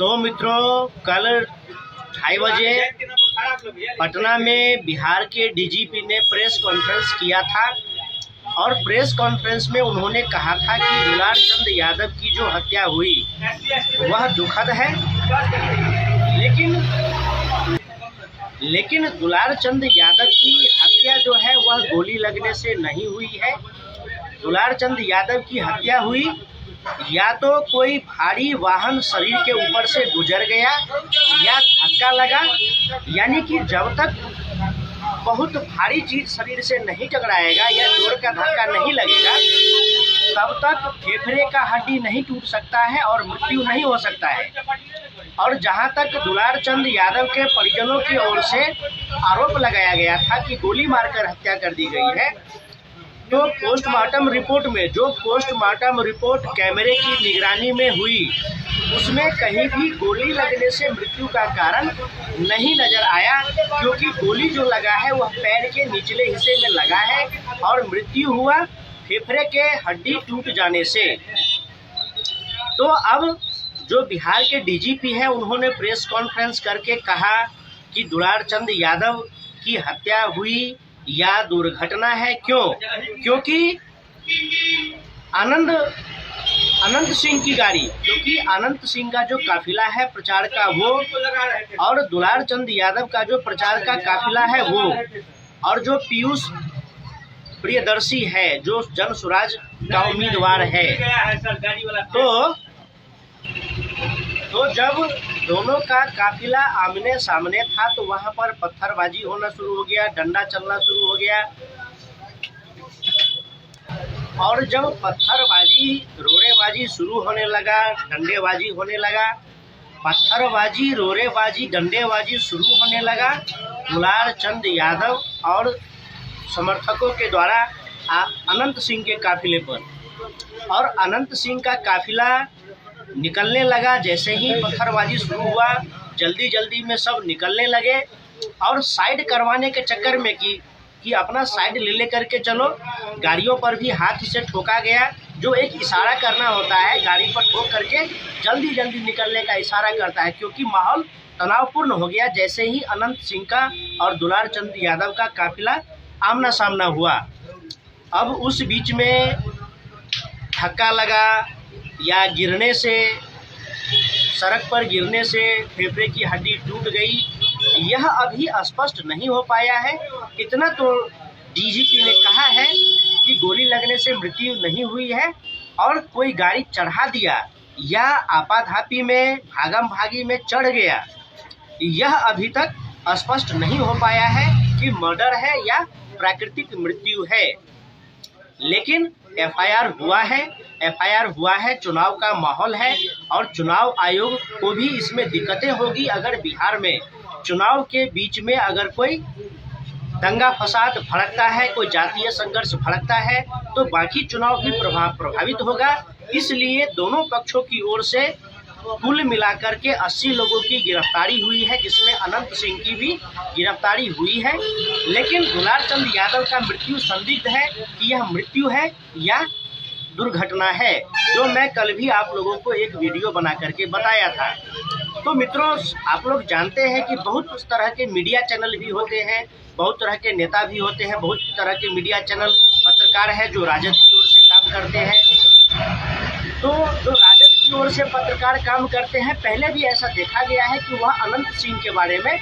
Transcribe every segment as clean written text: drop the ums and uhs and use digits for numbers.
तो मित्रों, कल 2:30 बजे पटना में बिहार के डीजीपी ने प्रेस कॉन्फ्रेंस किया था और प्रेस कॉन्फ्रेंस में उन्होंने कहा था कि दुलारचंद यादव की जो हत्या हुई वह दुखद है, लेकिन दुलारचंद यादव की हत्या जो है वह गोली लगने से नहीं हुई है। दुलारचंद यादव की हत्या हुई या तो कोई भारी वाहन शरीर के ऊपर से गुजर गया या धक्का लगा, यानी कि जब तक बहुत भारी चीज शरीर से नहीं टकराएगा या जोर का धक्का नहीं लगेगा तब तक फेफड़े का हड्डी नहीं टूट सकता है और मृत्यु नहीं हो सकता है। और जहां तक दुलारचंद यादव के परिजनों की ओर से आरोप लगाया गया था कि गोली मारकर हत्या कर दी गई है, तो पोस्टमार्टम रिपोर्ट में जो पोस्टमार्टम रिपोर्ट कैमरे की निगरानी में हुई उसमें कहीं भी गोली लगने से मृत्यु का कारण नहीं नजर आया, क्योंकि गोली जो लगा है वह पैर के निचले हिस्से में लगा है और मृत्यु हुआ फेफड़े के हड्डी टूट जाने से। तो अब जो बिहार के डीजीपी हैं उन्होंने प्रेस कॉन्फ्रेंस करके कहा कि दुलारचंद यादव की हत्या हुई या दुर्घटना है। क्योंकि अनंत सिंह की गाड़ी, क्योंकि अनंत सिंह का जो काफिला है प्रचार का वो, और दुलारचंद यादव का जो प्रचार का काफिला है वो, और जो पीयूष प्रियदर्शी है जो जन स्वराज का उम्मीदवार है, तो जब दोनों का काफिला आमने सामने था तो वहां पर पत्थरबाजी होना शुरू हो गया, डंडा चलना शुरू हो गया। और जब पत्थरबाजी, रोड़ेबाजी शुरू होने लगा, डंडेबाजी होने लगा, पत्थरबाजी, रोड़ेबाजी, डंडेबाजी शुरू होने लगा दुलारचंद यादव और समर्थकों के द्वारा अनंत सिंह के काफिले पर, और अनंत सिंह का काफिला निकलने लगा। जैसे ही पत्थरबाजी शुरू हुआ जल्दी जल्दी में सब निकलने लगे और साइड करवाने के चक्कर में कि अपना साइड ले करके चलो, गाड़ियों पर भी हाथ से ठोका गया, जो एक इशारा करना होता है, गाड़ी पर ठोक करके जल्दी जल्दी निकलने का इशारा करता है, क्योंकि माहौल तनावपूर्ण हो गया जैसे ही अनंत सिंह का और दुलारचंद यादव का काफिला आमना सामना हुआ। अब उस बीच में धक्का लगा या गिरने से, सड़क पर गिरने से फेफड़े की हड्डी टूट गई, यह अभी स्पष्ट नहीं हो पाया है। इतना तो डीजीपी ने कहा है कि गोली लगने से मृत्यु नहीं हुई है और कोई गाड़ी चढ़ा दिया या आपाधापी में भागम भागी में चढ़ गया, यह अभी तक स्पष्ट नहीं हो पाया है कि मर्डर है या प्राकृतिक मृत्यु है। लेकिन एफआईआर हुआ है, चुनाव का माहौल है और चुनाव आयोग को भी इसमें दिक्कतें होगी अगर बिहार में चुनाव के बीच में अगर कोई दंगा फसाद भड़कता है, कोई जातीय संघर्ष भड़कता है तो बाकी चुनाव भी प्रभावित होगा। इसलिए दोनों पक्षों की ओर से कुल मिलाकर के 80 लोगों की गिरफ्तारी हुई है, जिसमें अनंत सिंह की भी गिरफ्तारी हुई है। लेकिन दुलारचंद यादव का मृत्यु संदिग्ध है कि यह मृत्यु है या दुर्घटना है, जो मैं कल भी आप लोगों को एक वीडियो बना करके बताया था। तो मित्रों, आप लोग जानते हैं कि बहुत तरह के मीडिया चैनल भी होते हैं, बहुत तरह के नेता भी होते हैं, बहुत तरह के मीडिया चैनल, पत्रकार हैं जो राजद की ओर से काम करते हैं। तो जो राजद की ओर से पत्रकार काम करते हैं, पहले भी ऐसा देखा गया है कि वह अनंत सिंह के बारे में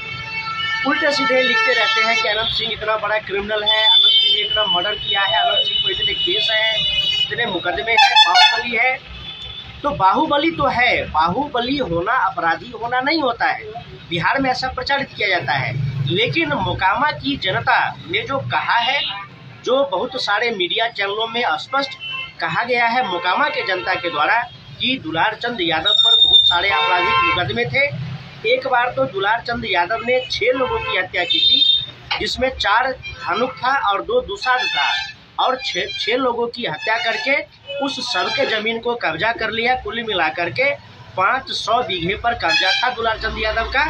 उल्टे सीधे लिखते रहते हैं कि अनंत सिंह इतना बड़ा क्रिमिनल है, अनंत सिंह ने इतना मर्डर किया है, अनंत सिंह को इतने केस हैं, इतने मुकदमे हैं, बाहुबली है। तो बाहुबली तो है, बाहुबली होना अपराधी होना नहीं होता है, बिहार में ऐसा प्रचारित किया जाता है। लेकिन मोकामा की जनता ने जो कहा है, जो बहुत सारे मीडिया चैनलों में स्पष्ट कहा गया है मोकामा के जनता के द्वारा कि दुलारचंद यादव पर बहुत सारे आपराधिक मुकदमे थे। एक बार तो दुलारचंद यादव ने 6 लोगों की हत्या की थी, जिसमें 4 धनुक था और 2 दुसाध था, और 6 लोगों की हत्या करके उस सब के जमीन को कब्जा कर लिया। कुल मिलाकर के 500 बीघे पर कब्जा था दुलारचंद यादव का,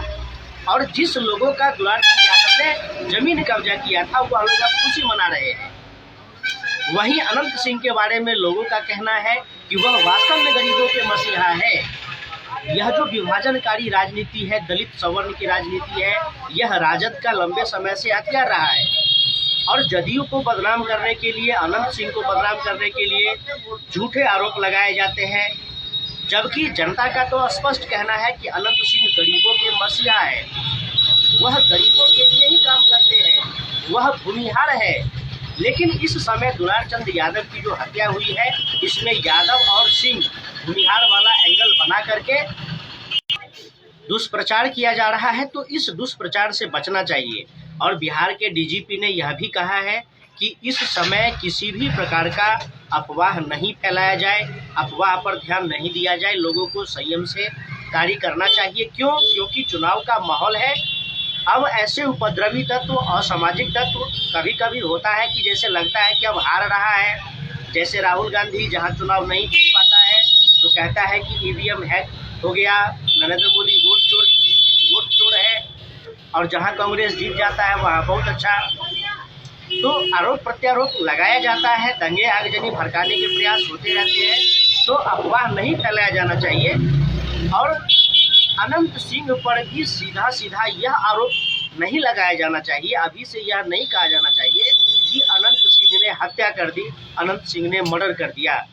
और जिस लोगों का दुलारचंद यादव ने जमीन कब्जा किया था वो लोग खुशी मना रहे हैं। वहीं अनंत सिंह के बारे में लोगों का कहना है कि वह वास्तव में गरीबों के मसीहा है। यह जो विभाजनकारी राजनीति है, दलित सवर्ण की राजनीति है, यह राजद का लंबे समय से हथियार रहा है। और जदयू को बदनाम करने के लिए, अनंत सिंह को बदनाम करने के लिए झूठे आरोप लगाए जाते हैं, जबकि जनता का तो स्पष्ट कहना है कि अनंत सिंह गरीबों के मसीहा है। वह गरीबों के लिए ही काम करते हैं, वह भूमिहार है। लेकिन इस समय दुलारचंद यादव की जो हत्या हुई है, इसमें यादव और सिंह भूमिहार वाला एंगल बना करके दुष्प्रचार किया जा रहा है। तो इस दुष्प्रचार से बचना चाहिए। और बिहार के डीजीपी ने यह भी कहा है कि इस समय किसी भी प्रकार का अफवाह नहीं फैलाया जाए, अफवाह पर ध्यान नहीं दिया जाए, लोगों को संयम से कार्य करना चाहिए। क्यों? क्योंकि चुनाव का माहौल है। अब ऐसे उपद्रवी तत्व, असामाजिक तत्व कभी कभी होता है कि जैसे लगता है कि अब हार रहा है। जैसे राहुल गांधी जहां चुनाव नहीं जीत पाता है तो कहता है कि ईवीएम हैक हो गया, नरेंद्र मोदी वोट चोर है, और जहां कांग्रेस जीत जाता है वहां बहुत अच्छा। तो आरोप प्रत्यारोप लगाया जाता है, दंगे आगजनी भड़काने के प्रयास होते रहते हैं। तो अफवाह नहीं फैलाया जाना चाहिए। और अनंत सिंह पर भी सीधा सीधा यह आरोप नहीं लगाया जाना चाहिए, अभी से यह नहीं कहा जाना चाहिए कि अनंत सिंह ने हत्या कर दी, अनंत सिंह ने मर्डर कर दिया।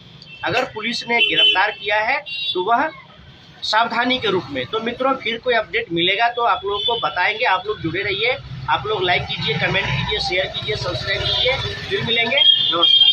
अगर पुलिस ने गिरफ्तार किया है तो वह सावधानी के रूप में। तो मित्रों, फिर कोई अपडेट मिलेगा तो आप लोगों को बताएंगे। आप लोग जुड़े रहिए, आप लोग लाइक कीजिए, कमेंट कीजिए, शेयर कीजिए, सब्सक्राइब कीजिए। फिर मिलेंगे, नमस्कार।